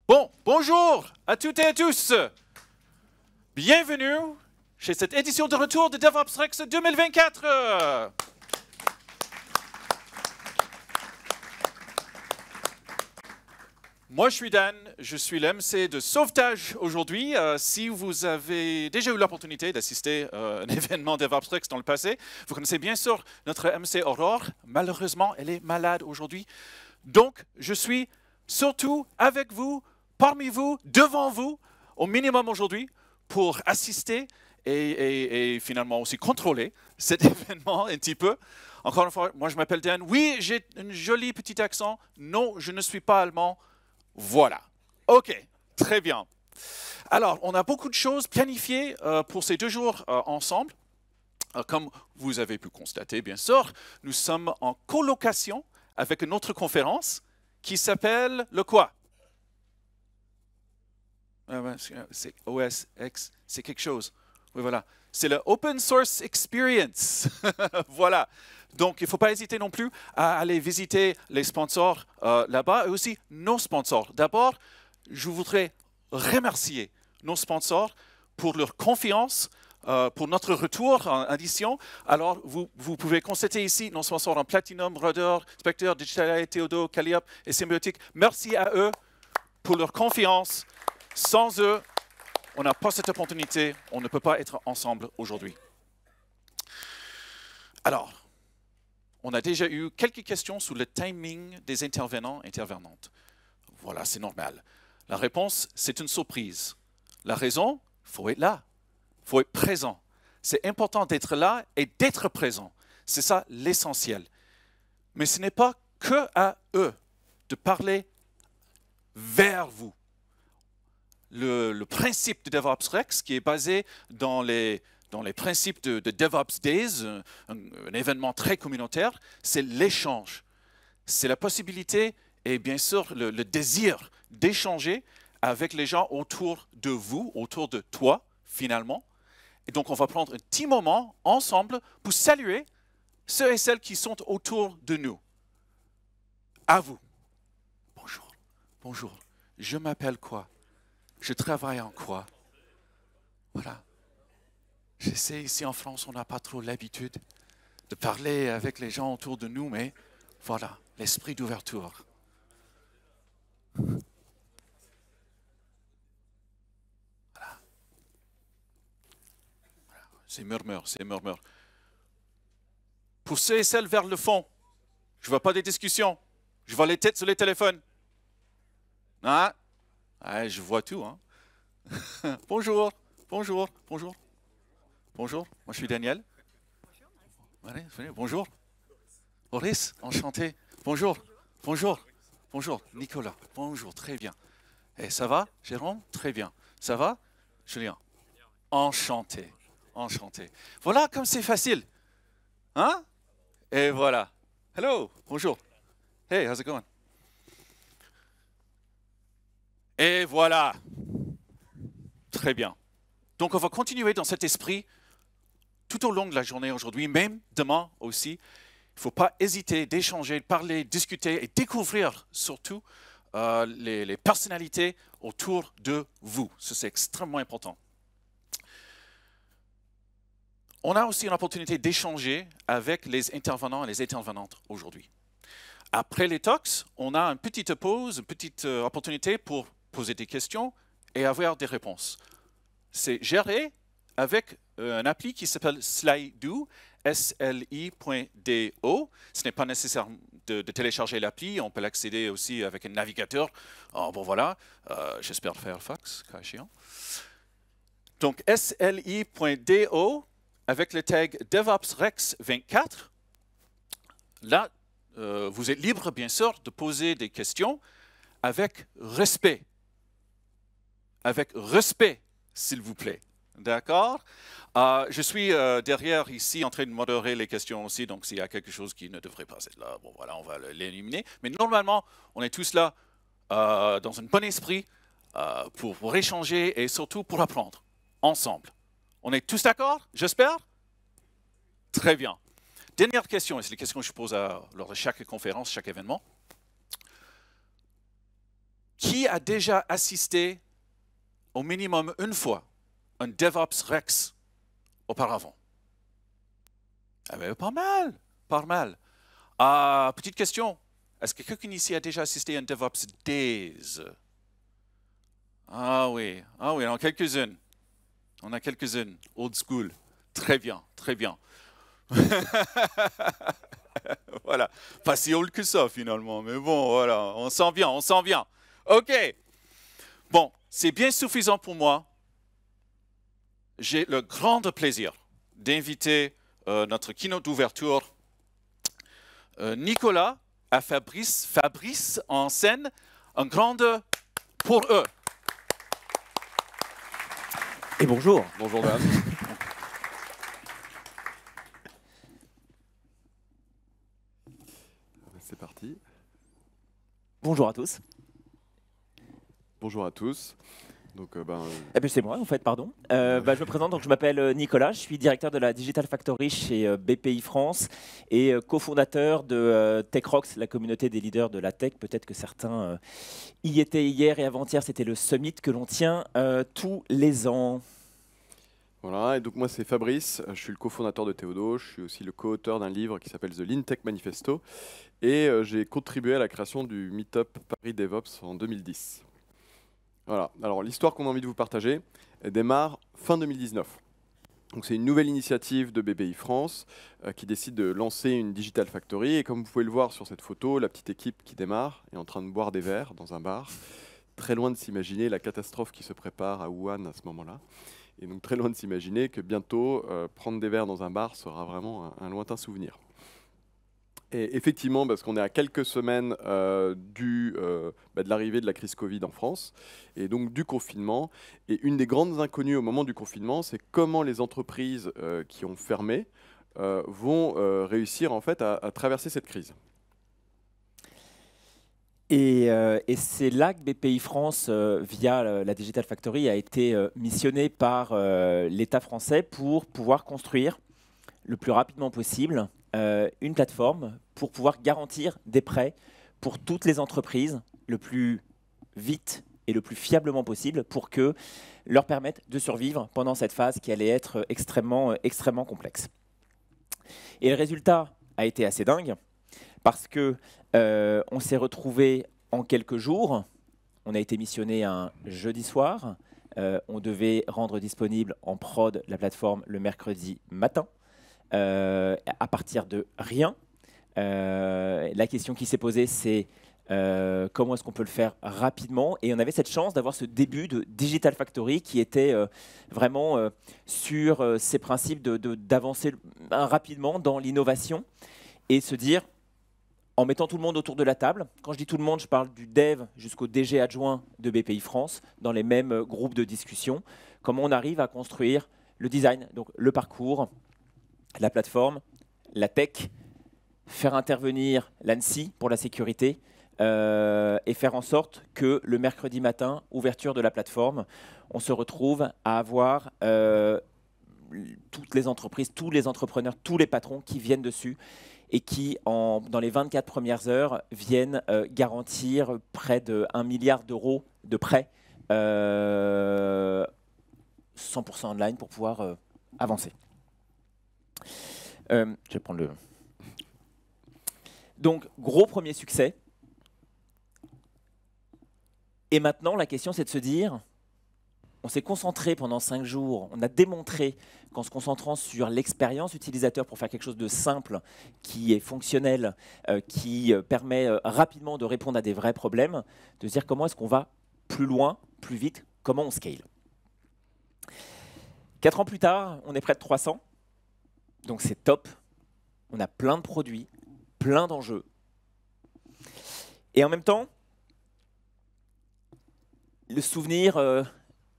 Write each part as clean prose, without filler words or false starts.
Bon, bonjour à toutes et à tous. Bienvenue chez cette édition de retour de DevOps Rex 2024. Moi, je suis Dan, je suis l'MC de sauvetage aujourd'hui. Si vous avez déjà eu l'opportunité d'assister à un événement DevOps Rex dans le passé, vous connaissez bien sûr notre MC Aurore. Malheureusement, elle est malade aujourd'hui. Donc, je suis surtout avec vous, parmi vous, devant vous, au minimum aujourd'hui, pour assister et finalement aussi contrôler cet événement un petit peu. Encore une fois, moi je m'appelle Dan. Oui, j'ai un joli petit accent. Non, je ne suis pas allemand. Voilà. OK, très bien. Alors, on a beaucoup de choses planifiées pour ces 2 jours ensemble. Comme vous avez pu constater, bien sûr, nous sommes en colocation avec une autre conférence qui s'appelle le quoi? C'est OSX, c'est quelque chose. Oui, voilà. C'est le Open Source Experience. Voilà. Donc, il ne faut pas hésiter non plus à aller visiter les sponsors là-bas et aussi nos sponsors. D'abord, je voudrais remercier nos sponsors pour leur confiance, pour notre retour en édition. Alors, vous pouvez constater ici nos sponsors en Platinum, Rudder, Spectre, Digital, Theodo, Calliope et Symbiotic. Merci à eux pour leur confiance. Sans eux, on n'a pas cette opportunité, on ne peut pas être ensemble aujourd'hui. Alors, on a déjà eu quelques questions sur le timing des intervenants et intervenantes. Voilà, c'est normal. La réponse, c'est une surprise. La raison, il faut être là, il faut être présent. C'est important d'être là et d'être présent. C'est ça l'essentiel. Mais ce n'est pas que à eux de parler vers vous. Le principe de DevOps Rex, qui est basé dans les principes de DevOps Days, un événement très communautaire, c'est l'échange. C'est la possibilité et bien sûr le désir d'échanger avec les gens autour de vous, autour de toi, finalement. Et donc, on va prendre un petit moment ensemble pour saluer ceux et celles qui sont autour de nous. À vous. Bonjour. Bonjour. Je m'appelle quoi? Je travaille en quoi? Voilà. Je sais, ici en France, on n'a pas trop l'habitude de parler avec les gens autour de nous, mais voilà, l'esprit d'ouverture. Voilà. Voilà. C'est murmure, c'est murmure. Pour ceux et celles vers le fond, je ne vois pas des discussions. Je vois les têtes sur les téléphones. Hein? Ah, je vois tout, hein. Bonjour, bonjour, bonjour. Bonjour, moi je suis Daniel. Bonjour. Boris, enchanté. Bonjour, bonjour, bonjour. Nicolas, bonjour, très bien. Et ça va, Jérôme? Très bien. Ça va, Julien? Enchanté, enchanté. Voilà comme c'est facile. Hein? Et voilà. Hello, bonjour. Hey, how's it going? Et voilà. Très bien. Donc, on va continuer dans cet esprit tout au long de la journée aujourd'hui, même demain aussi. Il ne faut pas hésiter d'échanger, de parler, de discuter et découvrir surtout les personnalités autour de vous. Ça, c'est extrêmement important. On a aussi une opportunité d'échanger avec les intervenants et les intervenantes aujourd'hui. Après les talks, on a une petite pause, une petite opportunité pour poser des questions et avoir des réponses. C'est géré avec un appli qui s'appelle Slido, sli.do. Ce n'est pas nécessaire de télécharger l'appli, on peut l'accéder aussi avec un navigateur. Oh, bon voilà, j'espère Firefox, cas échéant. Donc sli.do avec le tag DevOps Rex 24. Là, vous êtes libre, bien sûr, de poser des questions avec respect. Avec respect, s'il vous plaît. D'accord? Je suis derrière ici en train de modérer les questions aussi, donc s'il y a quelque chose qui ne devrait pas être là, bon voilà, on va l'éliminer. Mais normalement, on est tous là dans un bon esprit pour échanger et surtout pour apprendre ensemble. On est tous d'accord, j'espère? Très bien. Dernière question, et c'est les questions que je pose lors de chaque conférence, chaque événement. Qui a déjà assisté au minimum une fois un DevOps Rex auparavant? Ah ben, pas mal, pas mal. Petite question, est-ce que quelqu'un ici a déjà assisté à un DevOps Days? Ah oui, on a quelques-unes. On a quelques-unes, old school. Très bien, très bien. Voilà, pas si old que ça finalement, mais bon, voilà, on sent bien, on sent bien. OK. Bon, c'est bien suffisant pour moi. J'ai le grand plaisir d'inviter notre keynote d'ouverture, Nicolas et Fabrice en scène. Un grand pour eux. Et bonjour. Bonjour Dan. C'est parti. Bonjour à tous. Bonjour à tous. Donc, C'est moi en fait, pardon. Je me présente, donc je m'appelle Nicolas, je suis directeur de la Digital Factory chez BPI France et cofondateur de TechRox, la communauté des leaders de la tech. Peut-être que certains y étaient hier et avant-hier, c'était le summit que l'on tient tous les ans. Voilà, et donc moi c'est Fabrice, je suis le cofondateur de Théodo, je suis aussi le co-auteur d'un livre qui s'appelle The Lean Tech Manifesto et j'ai contribué à la création du Meetup Paris DevOps en 2010. Voilà, alors l'histoire qu'on a envie de vous partager, elle démarre fin 2019. Donc c'est une nouvelle initiative de BPI France qui décide de lancer une Digital Factory et comme vous pouvez le voir sur cette photo, la petite équipe qui démarre est en train de boire des verres dans un bar, très loin de s'imaginer la catastrophe qui se prépare à Wuhan à ce moment-là. Et donc très loin de s'imaginer que bientôt, prendre des verres dans un bar sera vraiment un lointain souvenir. Et effectivement, parce qu'on est à quelques semaines de l'arrivée de la crise Covid en France, et donc du confinement. Et une des grandes inconnues au moment du confinement, c'est comment les entreprises qui ont fermé vont réussir en fait à traverser cette crise. Et c'est là que BPI France, via la Digital Factory, a été missionné par l'État français pour pouvoir construire le plus rapidement possible une plateforme pour pouvoir garantir des prêts pour toutes les entreprises le plus vite et le plus fiablement possible pour que leur permettre de survivre pendant cette phase qui allait être extrêmement complexe. Et le résultat a été assez dingue parce que on s'est retrouvé en quelques jours. On a été missionné un jeudi soir. On devait rendre disponible en prod la plateforme le mercredi matin. À partir de rien. La question qui s'est posée, c'est comment est-ce qu'on peut le faire rapidement? Et on avait cette chance d'avoir ce début de Digital Factory qui était vraiment sur ces principes d'avancer rapidement dans l'innovation et se dire, en mettant tout le monde autour de la table, quand je dis tout le monde, je parle du dev jusqu'au DG adjoint de BPI France, dans les mêmes groupes de discussion, comment on arrive à construire le design, donc le parcours, la plateforme, la tech, faire intervenir l'ANSSI pour la sécurité et faire en sorte que le mercredi matin, ouverture de la plateforme, on se retrouve à avoir toutes les entreprises, tous les entrepreneurs, tous les patrons qui viennent dessus et qui, dans les 24 premières heures, viennent garantir près de 1 milliard d'euros de prêts 100% online pour pouvoir avancer. Je vais prendre le... Donc, gros premier succès. Et maintenant, la question, c'est de se dire, on s'est concentré pendant 5 jours, on a démontré qu'en se concentrant sur l'expérience utilisateur pour faire quelque chose de simple, qui est fonctionnel, qui permet rapidement de répondre à des vrais problèmes, de se dire comment est-ce qu'on va plus loin, plus vite, comment on scale. 4 ans plus tard, on est près de 300. Donc c'est top, on a plein de produits, plein d'enjeux. Et en même temps, le souvenir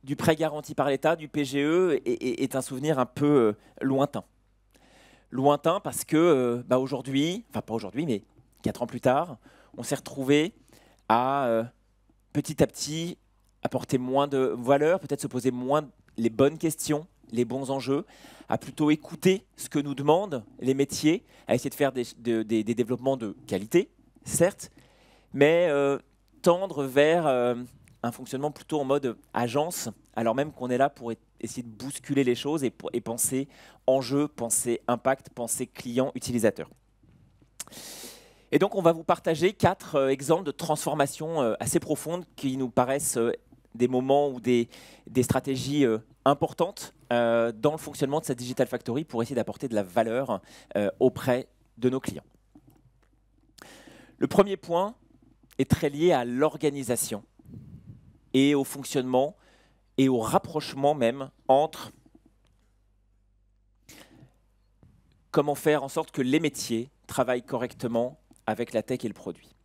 du prêt garanti par l'État, du PGE, est un souvenir un peu lointain. Lointain parce que aujourd'hui, enfin pas aujourd'hui, mais 4 ans plus tard, on s'est retrouvé à petit à petit apporter moins de valeur, peut-être se poser moins les bonnes questions, les bons enjeux, à plutôt écouter ce que nous demandent les métiers, à essayer de faire des développements de qualité, certes, mais tendre vers un fonctionnement plutôt en mode agence, alors même qu'on est là pour essayer de bousculer les choses et penser enjeu, penser impact, penser client, utilisateur. Et donc, on va vous partager 4 exemples de transformations assez profondes qui nous paraissent des moments ou des stratégies importantes dans le fonctionnement de cette Digital Factory pour essayer d'apporter de la valeur auprès de nos clients. Le premier point est très lié à l'organisation et au fonctionnement et au rapprochement même entre comment faire en sorte que les métiers travaillent correctement avec la tech et le produit.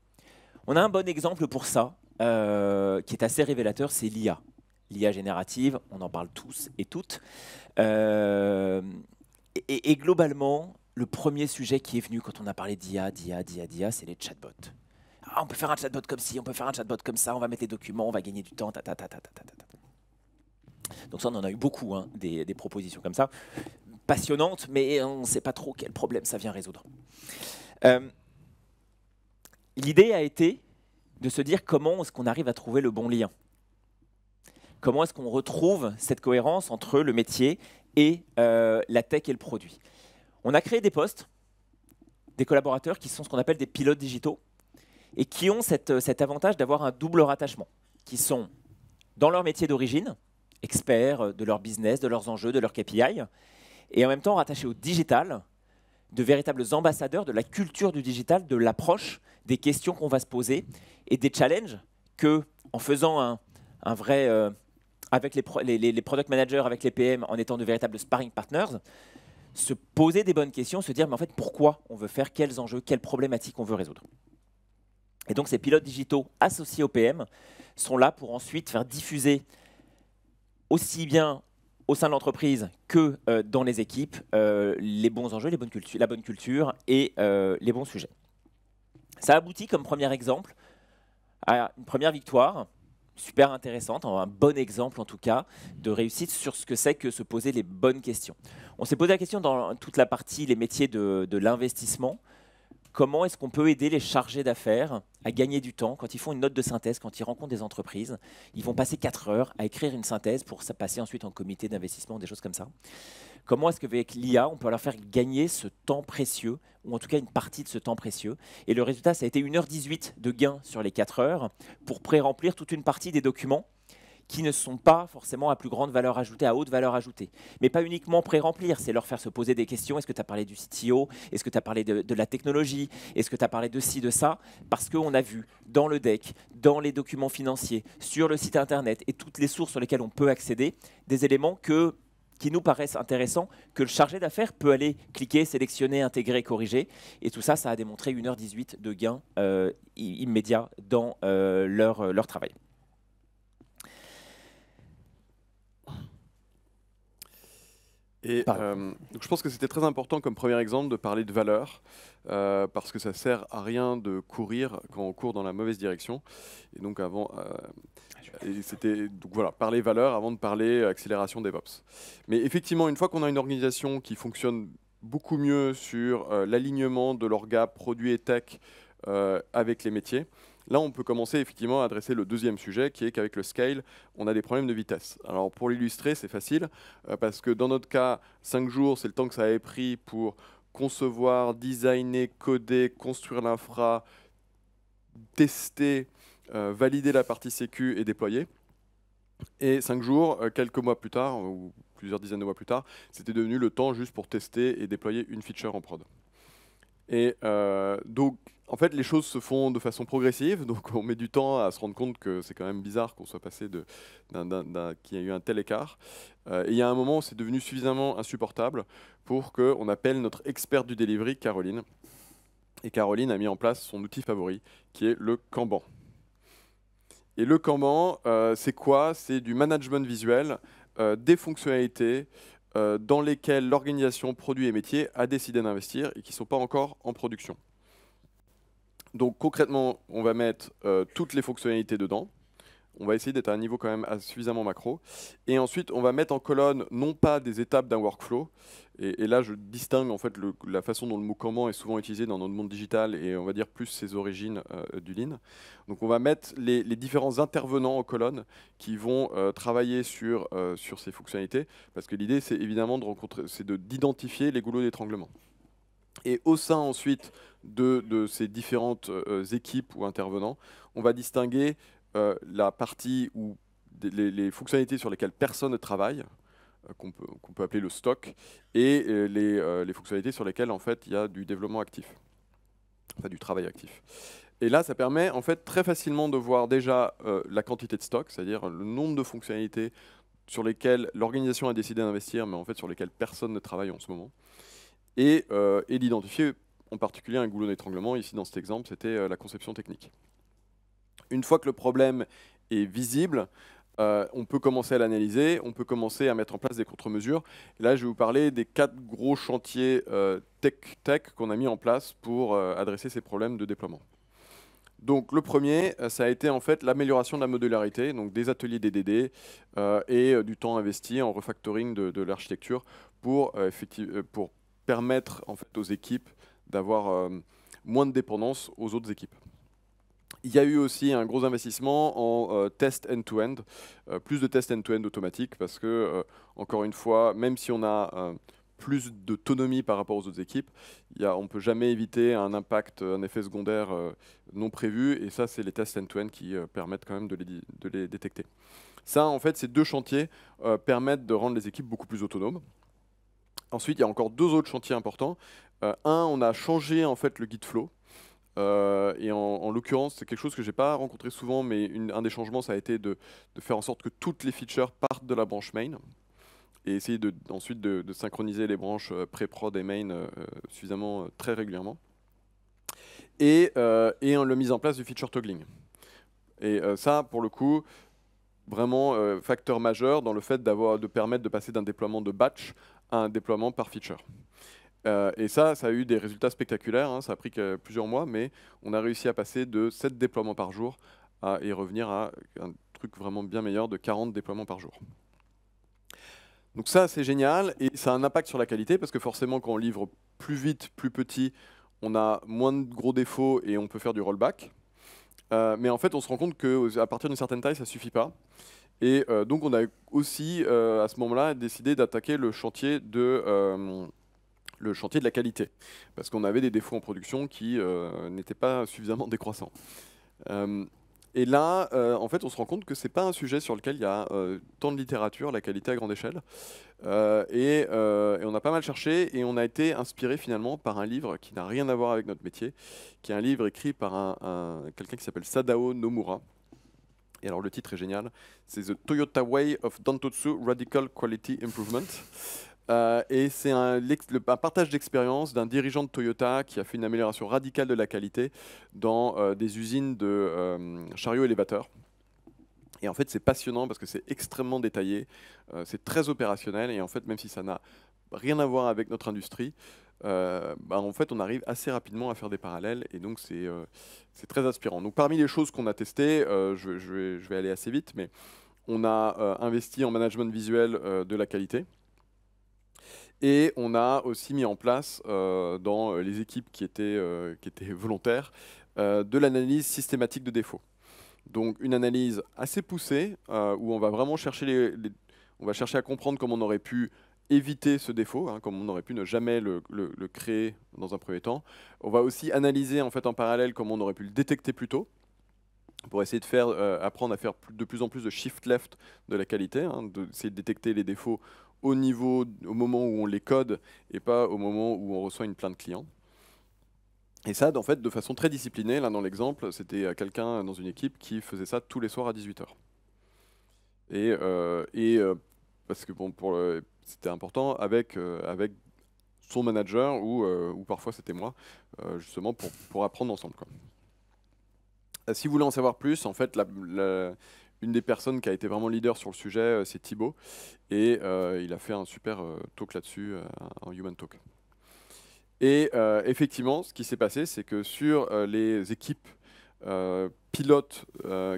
On a un bon exemple pour ça, qui est assez révélateur, c'est l'IA. L'IA générative, on en parle tous et toutes. Et globalement, le premier sujet qui est venu quand on a parlé d'IA, c'est les chatbots. Ah, on peut faire un chatbot comme ci, on peut faire un chatbot comme ça, on va mettre les documents, on va gagner du temps, Donc ça, on en a eu beaucoup, hein, des propositions comme ça. Passionnantes, mais on ne sait pas trop quel problème ça vient résoudre. L'idée a été de se dire comment est-ce qu'on arrive à trouver le bon lien. Comment est-ce qu'on retrouve cette cohérence entre le métier et la tech et le produit. On a créé des postes, des collaborateurs qui sont ce qu'on appelle des pilotes digitaux et qui ont cet avantage d'avoir un double rattachement, qui sont dans leur métier d'origine, experts de leur business, de leurs enjeux, de leurs KPI, et en même temps rattachés au digital, de véritables ambassadeurs de la culture du digital, de l'approche, des questions qu'on va se poser et des challenges que, en faisant un vrai, avec les product managers, avec les PM, en étant de véritables sparring partners, se poser des bonnes questions, se dire mais en fait pourquoi on veut faire, quels enjeux, quelles problématiques on veut résoudre. Et donc ces pilotes digitaux associés au PM sont là pour ensuite faire diffuser aussi bien au sein de l'entreprise que dans les équipes les bons enjeux, la bonne culture et les bons sujets. Ça aboutit comme premier exemple à une première victoire, super intéressante, un bon exemple en tout cas de réussite sur ce que c'est que se poser les bonnes questions. On s'est posé la question dans toute la partie, les métiers de l'investissement. Comment est-ce qu'on peut aider les chargés d'affaires à gagner du temps quand ils font une note de synthèse, quand ils rencontrent des entreprises. Ils vont passer 4 heures à écrire une synthèse pour passer ensuite en comité d'investissement, des choses comme ça. Comment est-ce qu'avec l'IA, on peut leur faire gagner ce temps précieux, ou en tout cas une partie de ce temps précieux. Et le résultat, ça a été 1h18 de gain sur les 4 heures pour pré-remplir toute une partie des documents qui ne sont pas forcément à plus grande valeur ajoutée, à haute valeur ajoutée. Mais pas uniquement pré-remplir, c'est leur faire se poser des questions. Est-ce que tu as parlé du CTO? Est-ce que tu as parlé de la technologie? Est-ce que tu as parlé de ci, de ça? Parce qu'on a vu dans le deck, dans les documents financiers, sur le site internet et toutes les sources sur lesquelles on peut accéder, des éléments qui nous paraissent intéressants, que le chargé d'affaires peut aller cliquer, sélectionner, intégrer, corriger. Et tout ça, ça a démontré 1h18 de gain immédiat dans leur travail. Et donc je pense que c'était très important comme premier exemple de parler de valeur, parce que ça sert à rien de courir quand on court dans la mauvaise direction. Et donc c'était donc voilà, parler valeur avant de parler accélération DevOps. Mais effectivement, une fois qu'on a une organisation qui fonctionne beaucoup mieux sur l'alignement de l'orga produit et tech avec les métiers, là, on peut commencer effectivement à adresser le deuxième sujet, qui est qu'avec le scale, on a des problèmes de vitesse. Alors pour l'illustrer, c'est facile, parce que dans notre cas, 5 jours, c'est le temps que ça avait pris pour concevoir, designer, coder, construire l'infra, tester, valider la partie sécu et déployer. Et 5 jours, quelques mois plus tard, ou plusieurs dizaines de mois plus tard, c'était devenu le temps juste pour tester et déployer une feature en prod. Et donc, en fait, les choses se font de façon progressive, donc on met du temps à se rendre compte que c'est quand même bizarre qu'on soit passé qu'il y ait eu un tel écart. Et il y a un moment où c'est devenu suffisamment insupportable pour qu'on appelle notre experte du delivery, Caroline. Et Caroline a mis en place son outil favori, qui est le Kanban. Et le Kanban, c'est quoi? C'est du management visuel, des fonctionnalités, dans lesquels l'organisation produit et métier a décidé d'investir et qui ne sont pas encore en production. Donc concrètement, on va mettre toutes les fonctionnalités dedans. On va essayer d'être à un niveau quand même suffisamment macro. Et ensuite, on va mettre en colonne non pas des étapes d'un workflow. Et là, je distingue en fait la façon dont le mot Kanban est souvent utilisé dans notre monde digital et on va dire plus ses origines du Lean. Donc, on va mettre les différents intervenants en colonne qui vont travailler sur ces fonctionnalités. Parce que l'idée, c'est évidemment d'identifier les goulots d'étranglement. Et au sein ensuite de ces différentes équipes ou intervenants, on va distinguer la partie où les fonctionnalités sur lesquelles personne ne travaille, qu'on peut appeler le stock, et les fonctionnalités sur lesquelles en fait, il y a du développement actif, enfin du travail actif. Et là, ça permet en fait très facilement de voir déjà la quantité de stock, c'est-à-dire le nombre de fonctionnalités sur lesquelles l'organisation a décidé d'investir, mais en fait sur lesquelles personne ne travaille en ce moment, et d'identifier en particulier un goulot d'étranglement. Ici, dans cet exemple, c'était la conception technique. Une fois que le problème est visible, on peut commencer à l'analyser, on peut commencer à mettre en place des contre-mesures. Là, je vais vous parler des 4 gros chantiers tech qu'on a mis en place pour adresser ces problèmes de déploiement. Donc le premier, ça a été en fait l'amélioration de la modularité, donc des ateliers DDD et du temps investi en refactoring de l'architecture pour permettre en fait aux équipes d'avoir moins de dépendance aux autres équipes. Il y a eu aussi un gros investissement en test end-to-end, plus de tests end-to-end automatiques parce que, encore une fois, même si on a plus d'autonomie par rapport aux autres équipes, on ne peut jamais éviter un impact, un effet secondaire non prévu, et ça, c'est les tests end-to-end qui permettent quand même de les détecter. Ça, en fait, ces 2 chantiers permettent de rendre les équipes beaucoup plus autonomes. Ensuite, il y a encore 2 autres chantiers importants. On a changé en fait le guide flow. Et en l'occurrence, c'est quelque chose que je n'ai pas rencontré souvent, mais un des changements, ça a été de faire en sorte que toutes les features partent de la branche main et essayer ensuite de synchroniser les branches pré-prod et main suffisamment très régulièrement. Et on a mis en place du feature toggling. Et ça, pour le coup, vraiment facteur majeur dans le fait de permettre de passer d'un déploiement de batch à un déploiement par feature. Et ça a eu des résultats spectaculaires, hein, ça a pris plusieurs mois, mais on a réussi à passer de 7 déploiements par jour et revenir à un truc vraiment bien meilleur de 40 déploiements par jour. Donc ça, c'est génial, et ça a un impact sur la qualité, parce que forcément, quand on livre plus vite, plus petit, on a moins de gros défauts et on peut faire du rollback. Mais en fait, on se rend compte qu'à partir d'une certaine taille, ça ne suffit pas. Et donc, on a aussi, à ce moment-là, décidé d'attaquer le chantier de la qualité, parce qu'on avait des défauts en production qui n'étaient pas suffisamment décroissants. Et là, en fait, on se rend compte que ce n'est pas un sujet sur lequel il y a tant de littérature, la qualité à grande échelle. Et on a pas mal cherché, et on a été inspiré finalement par un livre qui n'a rien à voir avec notre métier, qui est un livre écrit par quelqu'un qui s'appelle Sadao Nomura. Et alors le titre est génial, c'est The Toyota Way of Dantotsu Radical Quality Improvement. Et c'est un partage d'expérience d'un dirigeant de Toyota qui a fait une amélioration radicale de la qualité dans des usines de chariots élévateurs. Et en fait, c'est passionnant parce que c'est extrêmement détaillé, c'est très opérationnel, et en fait, même si ça n'a rien à voir avec notre industrie, en fait, on arrive assez rapidement à faire des parallèles, et donc c'est très inspirant. Donc parmi les choses qu'on a testées, je vais aller assez vite, mais on a investi en management visuel de la qualité. Et on a aussi mis en place dans les équipes qui étaient volontaires de l'analyse systématique de défauts. Donc une analyse assez poussée où on va vraiment chercher on va chercher à comprendre comment on aurait pu éviter ce défaut, hein, comment on aurait pu ne jamais le créer dans un premier temps. On va aussi analyser en fait en parallèle comment on aurait pu le détecter plus tôt, pour essayer de apprendre à faire de plus en plus de shift left de la qualité, hein, d'essayer de détecter les défauts au moment où on les code et pas au moment où on reçoit une plainte client. Et ça, en fait, de façon très disciplinée. Là, dans l'exemple, c'était quelqu'un dans une équipe qui faisait ça tous les soirs à 18 h. Et parce que bon, c'était important avec son manager ou parfois c'était moi, justement pour apprendre ensemble, quoi. Si vous voulez en savoir plus, en fait, une des personnes qui a été vraiment leader sur le sujet, c'est Thibaut, et il a fait un super talk là-dessus, un Human Talk. Et effectivement, ce qui s'est passé, c'est que sur les équipes pilotes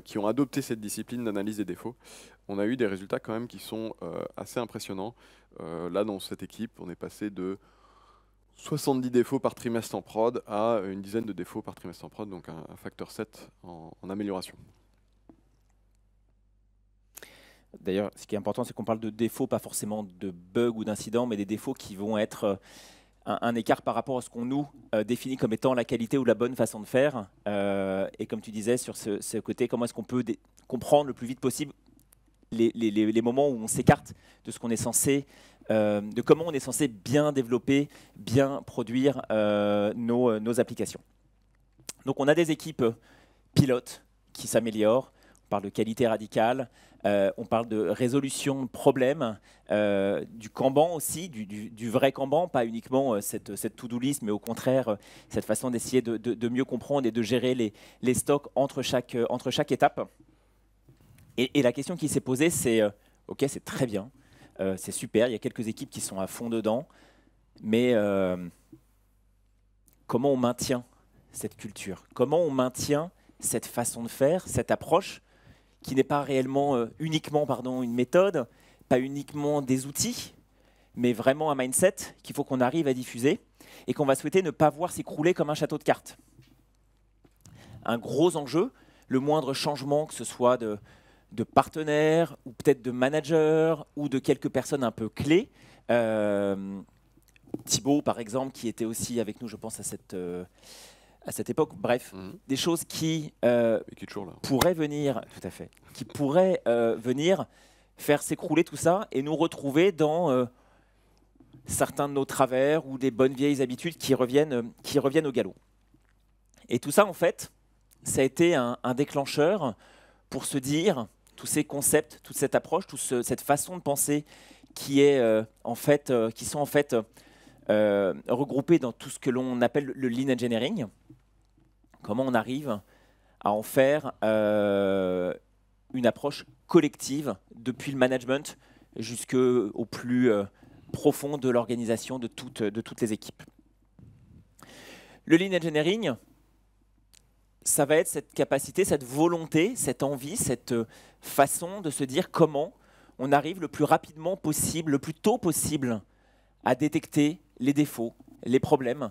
qui ont adopté cette discipline d'analyse des défauts, on a eu des résultats quand même qui sont assez impressionnants. Là, dans cette équipe, on est passé de 70 défauts par trimestre en prod à une dizaine de défauts par trimestre en prod, donc un facteur 7 en amélioration. D'ailleurs, ce qui est important, c'est qu'on parle de défauts, pas forcément de bugs ou d'incidents, mais des défauts qui vont être un écart par rapport à ce qu'on nous définit comme étant la qualité ou la bonne façon de faire. Et comme tu disais, sur ce côté, comment est-ce qu'on peut comprendre le plus vite possible les moments où on s'écarte de ce qu'on est censé, de comment on est censé bien développer, bien produire nos applications. Donc on a des équipes pilotes qui s'améliorent. On parle de qualité radicale, on parle de résolution de problèmes, du Kanban aussi, du vrai Kanban, pas uniquement cette to-do list, mais au contraire cette façon d'essayer de mieux comprendre et de gérer les stocks entre chaque étape. Et la question qui s'est posée, c'est ok, c'est très bien, c'est super, il y a quelques équipes qui sont à fond dedans, mais comment on maintient cette culture? Comment on maintient cette façon de faire, cette approche qui n'est pas réellement uniquement une méthode, pas uniquement des outils, mais vraiment un mindset qu'il faut qu'on arrive à diffuser et qu'on va souhaiter ne pas voir s'écrouler comme un château de cartes. Un gros enjeu, le moindre changement, que ce soit de partenaires ou peut-être de managers ou de quelques personnes un peu clés. Thibaut, par exemple, qui était aussi avec nous, je pense, à cette époque. Bref, des choses qui pourraient venir, tout à fait, qui pourraient venir faire s'écrouler tout ça et nous retrouver dans certains de nos travers ou des bonnes vieilles habitudes qui reviennent au galop. Et tout ça, en fait, ça a été un déclencheur pour se dire tous ces concepts, toute cette approche, cette façon de penser qui sont en fait regroupés dans tout ce que l'on appelle le lean engineering. Comment on arrive à en faire une approche collective depuis le management jusqu'au plus profond de l'organisation de toutes les équipes. Le lean engineering, ça va être cette capacité, cette volonté, cette envie, cette façon de se dire comment on arrive le plus rapidement possible, le plus tôt possible à détecter les défauts, les problèmes,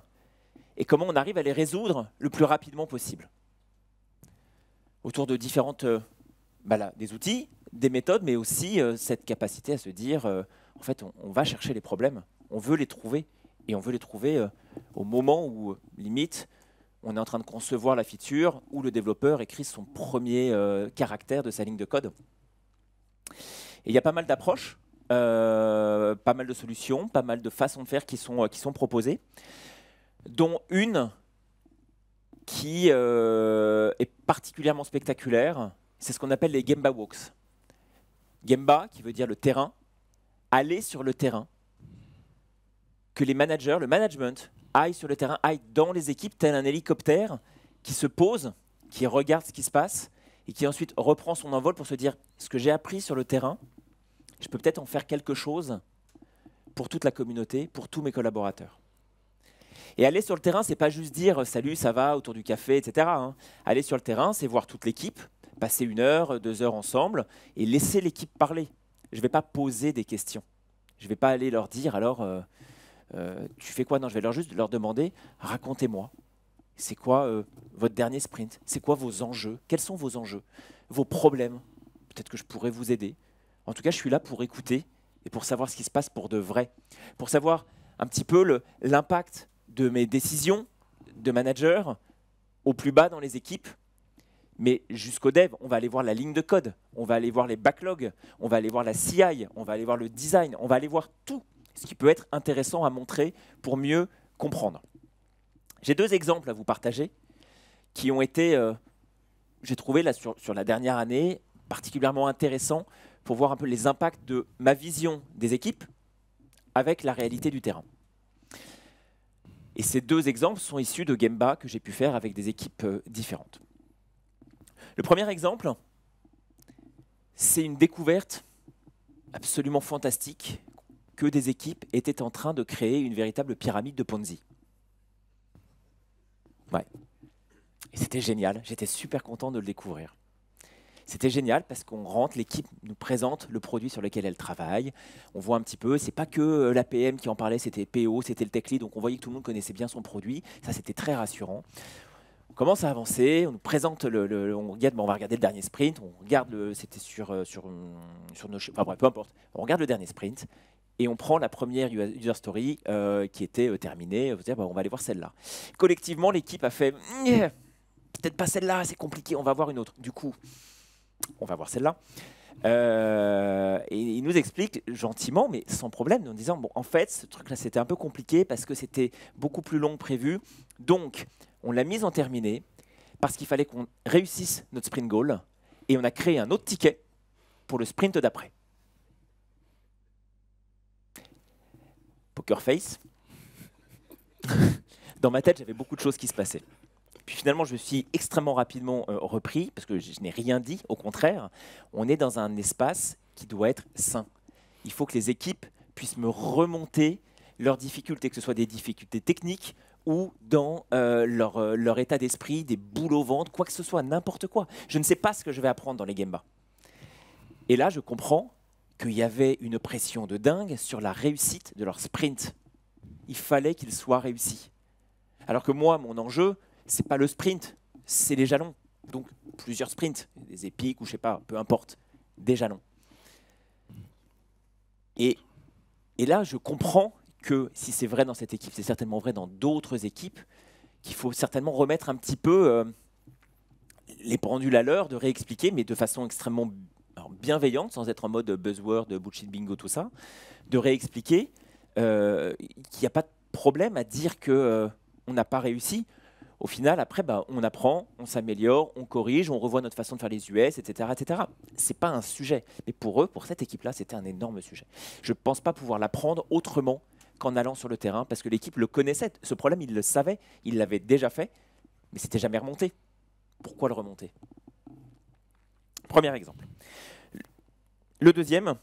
et comment on arrive à les résoudre le plus rapidement possible. Autour de différentes, des outils, des méthodes, mais aussi cette capacité à se dire, en fait, on va chercher les problèmes, on veut les trouver, et on veut les trouver au moment où, limite, on est en train de concevoir la feature où le développeur écrit son premier caractère de sa ligne de code. Et il y a pas mal d'approches, pas mal de solutions, pas mal de façons de faire qui sont proposées, dont une qui est particulièrement spectaculaire, c'est ce qu'on appelle les Gemba Walks. Gemba, qui veut dire le terrain, aller sur le terrain, que les managers, le management, aille sur le terrain, aille dans les équipes, tel un hélicoptère qui se pose, qui regarde ce qui se passe et qui ensuite reprend son envol pour se dire ce que j'ai appris sur le terrain, je peux peut-être en faire quelque chose pour toute la communauté, pour tous mes collaborateurs. Et aller sur le terrain, c'est pas juste dire salut, ça va, autour du café, etc. Aller sur le terrain, c'est voir toute l'équipe, passer 1 heure, 2 heures ensemble et laisser l'équipe parler. Je ne vais pas poser des questions. Je ne vais pas aller leur dire alors tu fais quoi? Non, je vais juste leur demander racontez-moi. C'est quoi votre dernier sprint? C'est quoi vos enjeux? Quels sont vos enjeux? Vos problèmes? Peut-être que je pourrais vous aider. En tout cas, je suis là pour écouter et pour savoir ce qui se passe pour de vrai. Pour savoir un petit peu l'impact de mes décisions de manager au plus bas dans les équipes. Mais jusqu'au dev, on va aller voir la ligne de code, on va aller voir les backlogs, on va aller voir la CI, on va aller voir le design, on va aller voir tout ce qui peut être intéressant à montrer pour mieux comprendre. J'ai 2 exemples à vous partager qui ont été, j'ai trouvé là, sur la dernière année, particulièrement intéressants pour voir un peu les impacts de ma vision des équipes avec la réalité du terrain. Et ces 2 exemples sont issus de Gemba que j'ai pu faire avec des équipes différentes. Le premier exemple, c'est une découverte absolument fantastique que des équipes étaient en train de créer une véritable pyramide de Ponzi. Ouais. Et c'était génial, j'étais super content de le découvrir. C'était génial parce qu'on rentre, l'équipe nous présente le produit sur lequel elle travaille. On voit un petit peu, c'est pas que la PM qui en parlait, c'était PO, c'était le tech lead, donc on voyait que tout le monde connaissait bien son produit. Ça, c'était très rassurant. On commence à avancer, on nous présente on regarde, on va regarder le dernier sprint, on regarde c'était sur nos, enfin bref, peu importe. On regarde le dernier sprint et on prend la première user story qui était terminée. On va dire, on va aller voir celle-là. Collectivement, l'équipe a fait peut-être pas celle-là, c'est compliqué, on va voir une autre. Du coup, on va voir celle-là. Et il nous explique gentiment, mais sans problème, en disant, bon, en fait, ce truc-là, c'était un peu compliqué parce que c'était beaucoup plus long que prévu. Donc, on l'a mise en terminé parce qu'il fallait qu'on réussisse notre sprint goal et on a créé un autre ticket pour le sprint d'après. Poker face. Dans ma tête, j'avais beaucoup de choses qui se passaient. Puis finalement, je me suis extrêmement rapidement repris, parce que je n'ai rien dit, au contraire. On est dans un espace qui doit être sain. Il faut que les équipes puissent me remonter leurs difficultés, que ce soit des difficultés techniques ou dans leur état d'esprit, des boules au ventre, quoi que ce soit, n'importe quoi. Je ne sais pas ce que je vais apprendre dans les Gemba. Et là, je comprends qu'il y avait une pression de dingue sur la réussite de leur sprint. Il fallait qu'ils soient réussis. Alors que moi, mon enjeu, c'est pas le sprint, c'est les jalons. Donc plusieurs sprints, des épiques ou je sais pas, peu importe, des jalons. Et là, je comprends que si c'est vrai dans cette équipe, c'est certainement vrai dans d'autres équipes, qu'il faut certainement remettre un petit peu les pendules à l'heure, de réexpliquer, mais de façon extrêmement bienveillante, sans être en mode buzzword, bullshit bingo, tout ça, de réexpliquer qu'il n'y a pas de problème à dire qu'on n'a pas réussi. Au final, après, on apprend, on s'améliore, on corrige, on revoit notre façon de faire les US, etc. etc. Ce n'est pas un sujet. Mais pour eux, pour cette équipe-là, c'était un énorme sujet. Je ne pense pas pouvoir l'apprendre autrement qu'en allant sur le terrain, parce que l'équipe le connaissait. Ce problème, il le savait, il l'avait déjà fait, mais c'était jamais remonté. Pourquoi le remonter? Premier exemple. Le deuxième,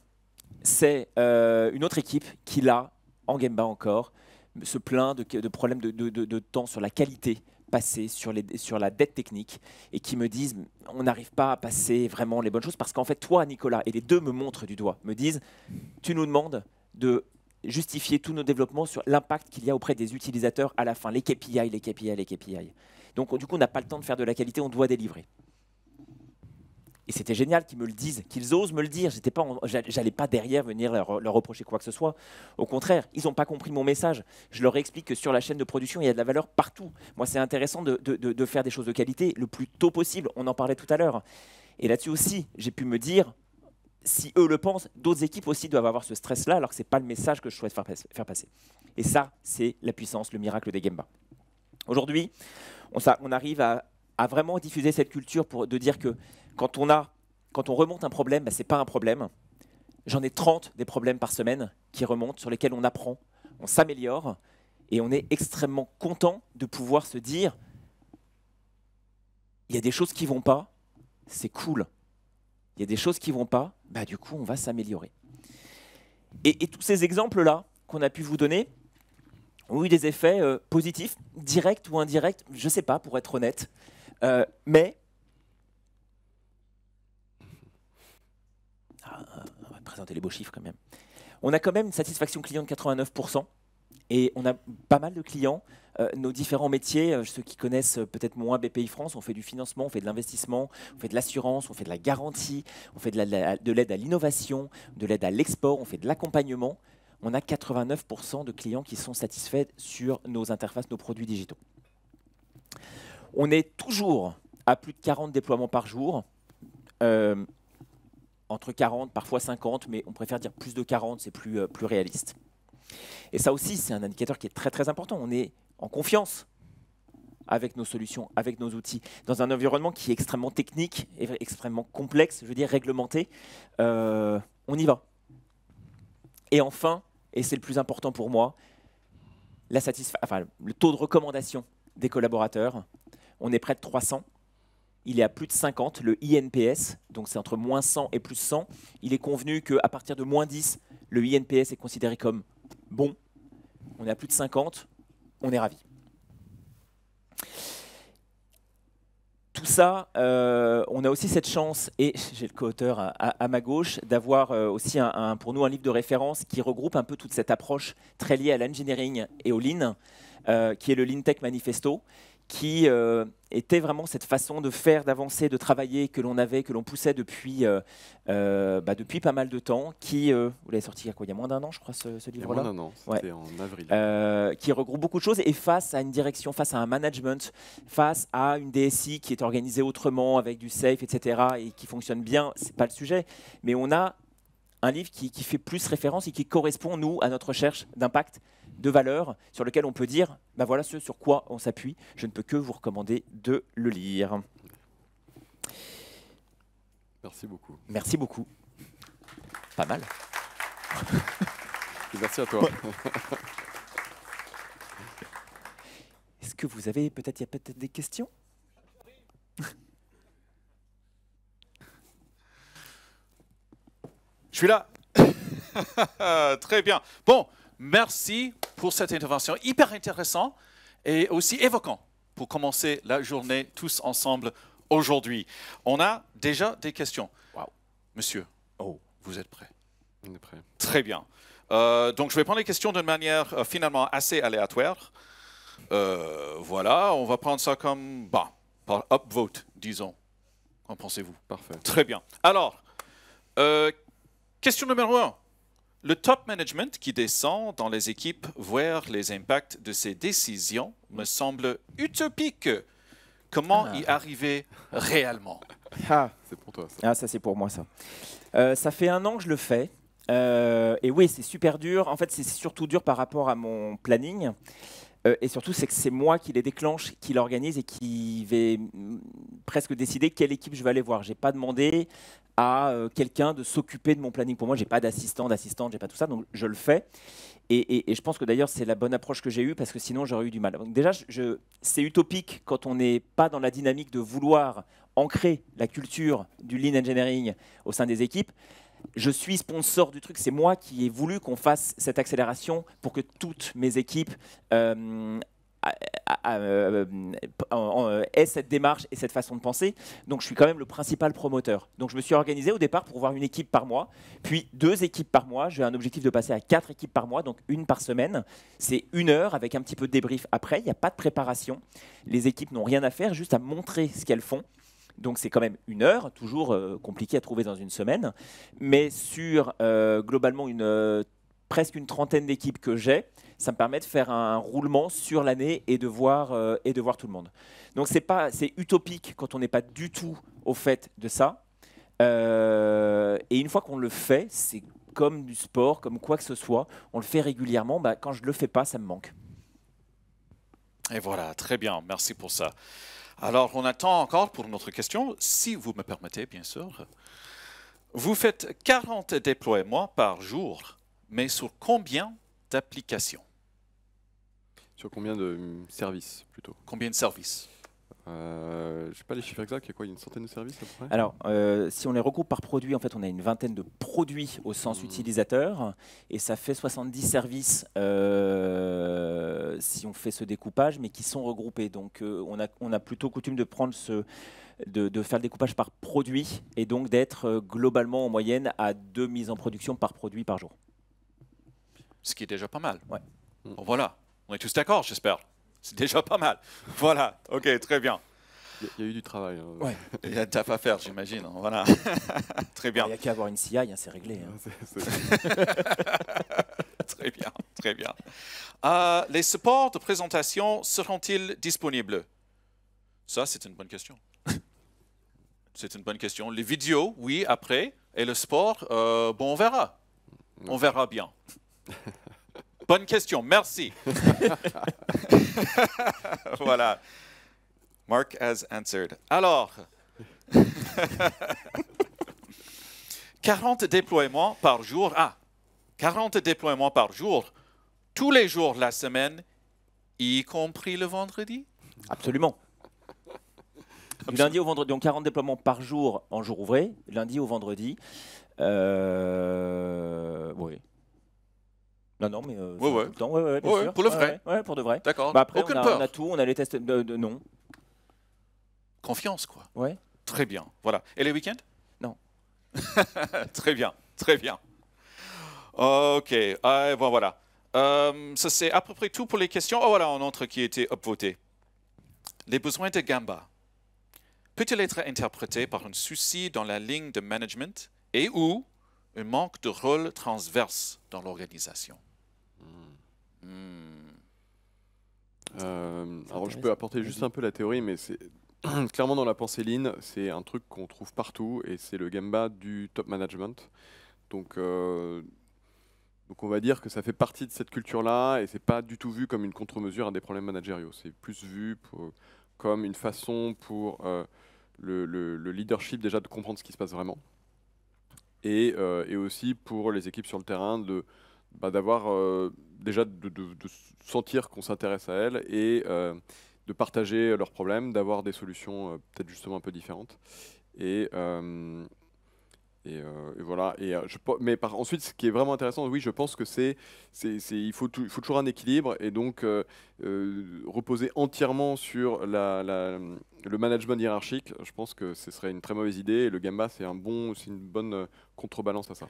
c'est une autre équipe qui, là, en Gemba encore, se plaint de problèmes de temps sur la qualité passée, sur la dette technique, et qui me disent on n'arrive pas à passer vraiment les bonnes choses, parce qu'en fait, toi, Nicolas, et les deux me montrent du doigt, me disent tu nous demandes de justifier tous nos développements sur l'impact qu'il y a auprès des utilisateurs à la fin, les KPI, les KPI, les KPI. Donc, du coup, on n'a pas le temps de faire de la qualité, on doit délivrer. Et c'était génial qu'ils me le disent, qu'ils osent me le dire. J'allais pas derrière venir leur reprocher quoi que ce soit. Au contraire, ils n'ont pas compris mon message. Je leur explique que sur la chaîne de production, il y a de la valeur partout. Moi, c'est intéressant de faire des choses de qualité le plus tôt possible. On en parlait tout à l'heure. Et là-dessus aussi, j'ai pu me dire, si eux le pensent, d'autres équipes aussi doivent avoir ce stress-là, alors que ce n'est pas le message que je souhaite faire passer. Et ça, c'est la puissance, le miracle des Gemba. Aujourd'hui, on arrive à vraiment diffuser cette culture de dire que quand on remonte un problème, ce n'est pas un problème. J'en ai 30 des problèmes par semaine qui remontent, sur lesquels on apprend, on s'améliore, et on est extrêmement content de pouvoir se dire il y a des choses qui ne vont pas, c'est cool. Il y a des choses qui ne vont pas, du coup, on va s'améliorer. Et tous ces exemples-là qu'on a pu vous donner ont eu des effets positifs, directs ou indirects, je ne sais pas, pour être honnête. Mais on va présenter les beaux chiffres quand même. On a quand même une satisfaction client de 89%. Et on a pas mal de clients. Nos différents métiers, ceux qui connaissent peut-être moins BPI France, on fait du financement, on fait de l'investissement, on fait de l'assurance, on fait de la garantie, on fait de l'aide à l'innovation, de l'aide à l'export, on fait de l'accompagnement. On a 89% de clients qui sont satisfaits sur nos interfaces, nos produits digitaux. On est toujours à plus de 40 déploiements par jour, entre 40, parfois 50, mais on préfère dire plus de 40, c'est plus réaliste. Et ça aussi, c'est un indicateur qui est très très important. On est en confiance avec nos solutions, avec nos outils, dans un environnement qui est extrêmement technique, et extrêmement complexe, je veux dire réglementé. On y va. Et enfin, et c'est le plus important pour moi, le taux de recommandation des collaborateurs. On est près de 300. Il est à plus de 50, le INPS, donc c'est entre moins 100 et plus 100. Il est convenu qu'à partir de moins 10, le INPS est considéré comme bon. On est à plus de 50, on est ravis. ça, on a aussi cette chance, et j'ai le co-auteur à ma gauche, d'avoir aussi pour nous un livre de référence qui regroupe un peu toute cette approche très liée à l'engineering et au lean, qui est le Lean Tech Manifesto, qui était vraiment cette façon de faire, d'avancer, de travailler que l'on poussait depuis pas mal de temps, vous l'avez sorti il y a moins d'un an, je crois, ce livre-là. Il y a moins d'un an, c'était en avril. Qui regroupe beaucoup de choses, et face à une direction, face à un management, face à une DSI qui est organisée autrement, avec du safe, etc., et qui fonctionne bien, c'est pas le sujet, mais on a un livre qui fait plus référence et qui correspond, nous, à notre recherche d'impact, de valeur, sur lequel on peut dire, voilà ce sur quoi on s'appuie. Je ne peux que vous recommander de le lire. Merci beaucoup. Merci beaucoup. Pas mal. Et merci à toi. Est-ce que vous avez il y a peut-être des questions? Je suis là. Très bien. Bon, merci pour cette intervention hyper intéressante et aussi évoquant pour commencer la journée tous ensemble aujourd'hui. On a déjà des questions. Wow. Monsieur, vous êtes prêt? On est prêt. Très bien. Donc, je vais prendre les questions d'une manière finalement assez aléatoire. Voilà, on va prendre ça comme, par upvote, disons. Qu'en pensez-vous? Parfait. Très bien. Alors, question numéro 1. Le top management qui descend dans les équipes voir les impacts de ses décisions me semble utopique. Comment y arriver réellement? C'est pour toi, ça. Ça c'est pour moi, ça. Ça fait 1 an que je le fais. Et oui, c'est super dur. En fait, c'est surtout dur par rapport à mon planning. Et surtout, c'est que c'est moi qui les déclenche, qui l'organise et qui vais presque décider quelle équipe je vais aller voir. Je n'ai pas demandé à quelqu'un de s'occuper de mon planning. Pour moi, je n'ai pas d'assistante, j'ai pas tout ça, donc je le fais. Et je pense que d'ailleurs, c'est la bonne approche que j'ai eue, parce que sinon, j'aurais eu du mal. Donc déjà, c'est utopique quand on n'est pas dans la dynamique de vouloir ancrer la culture du lean engineering au sein des équipes. Je suis sponsor du truc, c'est moi qui ai voulu qu'on fasse cette accélération pour que toutes mes équipes aient cette démarche et cette façon de penser. Donc je suis quand même le principal promoteur. Donc je me suis organisé au départ pour voir une équipe par mois, puis 2 équipes par mois. J'ai un objectif de passer à 4 équipes par mois, donc 1 par semaine. C'est 1 heure avec un petit peu de débrief après. Il n'y a pas de préparation. Les équipes n'ont rien à faire, juste à montrer ce qu'elles font. Donc c'est quand même 1 heure, toujours compliqué à trouver dans une semaine, mais sur globalement presque une trentaine d'équipes que j'ai, ça me permet de faire un roulement sur l'année et de voir tout le monde. Donc c'est utopique quand on n'est pas du tout au fait de ça. Et une fois qu'on le fait, c'est comme du sport, comme quoi que ce soit, on le fait régulièrement. Quand je ne le fais pas, ça me manque. Et voilà, très bien, merci pour ça. Alors, on attend encore pour notre question, si vous me permettez, bien sûr. Vous faites 40 déploiements par jour, mais sur combien d'applications? Sur combien de services, plutôt? Combien de services? Je n'ai pas les chiffres exacts, il y a quoi, une centaine de services à peu près? Alors, si on les regroupe par produit, en fait, on a une vingtaine de produits au sens utilisateur, et ça fait 70 services si on fait ce découpage, mais qui sont regroupés. Donc, on a plutôt coutume de prendre de faire le découpage par produit, et donc d'être globalement en moyenne à 2 mises en production par produit par jour. Ce qui est déjà pas mal. Ouais. Bon, voilà, on est tous d'accord, j'espère. C'est déjà pas mal. Voilà, ok, très bien. Il y a eu du travail. Ouais. Il y a de taf à faire, j'imagine. Voilà. Très bien. Il n'y a qu'à avoir une CI, c'est réglé. Très bien, très bien. Les supports de présentation seront-ils disponibles? Ça, c'est une bonne question. C'est une bonne question. Les vidéos, oui, après. Et le sport, on verra. On verra bien. Bonne question, merci. Voilà. Mark has answered. Alors, 40 déploiements par jour. 40 déploiements par jour, tous les jours de la semaine, y compris le vendredi? Absolument. Du lundi au vendredi, donc 40 déploiements par jour en jour ouvré, lundi au vendredi. Oui. Non, mais Ouais. tout le temps, ouais, bien sûr. Pour le vrai. Ouais, pour de vrai. D'accord. Après, Aucune on peur. a tout, on a les tests de non. confiance, quoi. Ouais. Très bien. Voilà. Et les week-ends? Non. Très bien. Très bien. OK. Bon, voilà. Ça, c'est à peu près tout pour les questions. Oh, voilà un autre qui a été upvoté. Les besoins de Gamba. Peut-il être interprété par un souci dans la ligne de management et ou un manque de rôle transverse dans l'organisation? Alors je peux apporter juste un peu la théorie, mais c'est clairement dans la pensée Lean, c'est un truc qu'on trouve partout et c'est le Gemba du top management. Donc on va dire que ça fait partie de cette culture-là et c'est pas du tout vu comme une contre-mesure à des problèmes managériaux. C'est plus vu comme une façon pour le leadership déjà de comprendre ce qui se passe vraiment et aussi pour les équipes sur le terrain d'avoir déjà de sentir qu'on s'intéresse à elles et de partager leurs problèmes, d'avoir des solutions peut-être justement un peu différentes. Et voilà. Mais ensuite, ce qui est vraiment intéressant, oui, je pense que il faut toujours un équilibre et donc reposer entièrement sur le management hiérarchique. Je pense que ce serait une très mauvaise idée. Et le Gemba, c'est une bonne contrebalance à ça.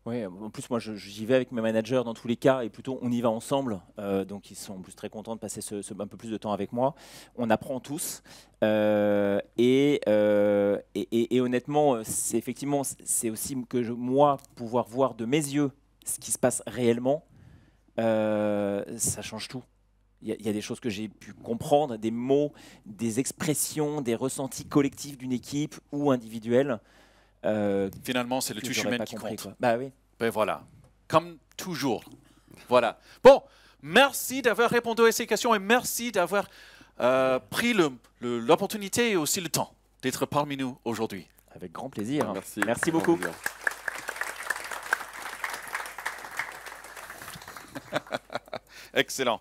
Oui, en plus, moi, j'y vais avec mes managers dans tous les cas, et plutôt, on y va ensemble. Donc, ils sont en plus très contents de passer un peu plus de temps avec moi. On apprend tous. Et honnêtement, c'est aussi que moi, pouvoir voir de mes yeux ce qui se passe réellement, ça change tout. Il y a des choses que j'ai pu comprendre, des mots, des expressions, des ressentis collectifs d'une équipe ou individuelle. Finalement, c'est le touche humaine qui compris, compte. quoi. Bah oui. Ben voilà, comme toujours. Voilà. Bon, merci d'avoir répondu à ces questions et merci d'avoir pris l'opportunité et aussi le temps d'être parmi nous aujourd'hui. Avec grand plaisir. Merci beaucoup. Excellent.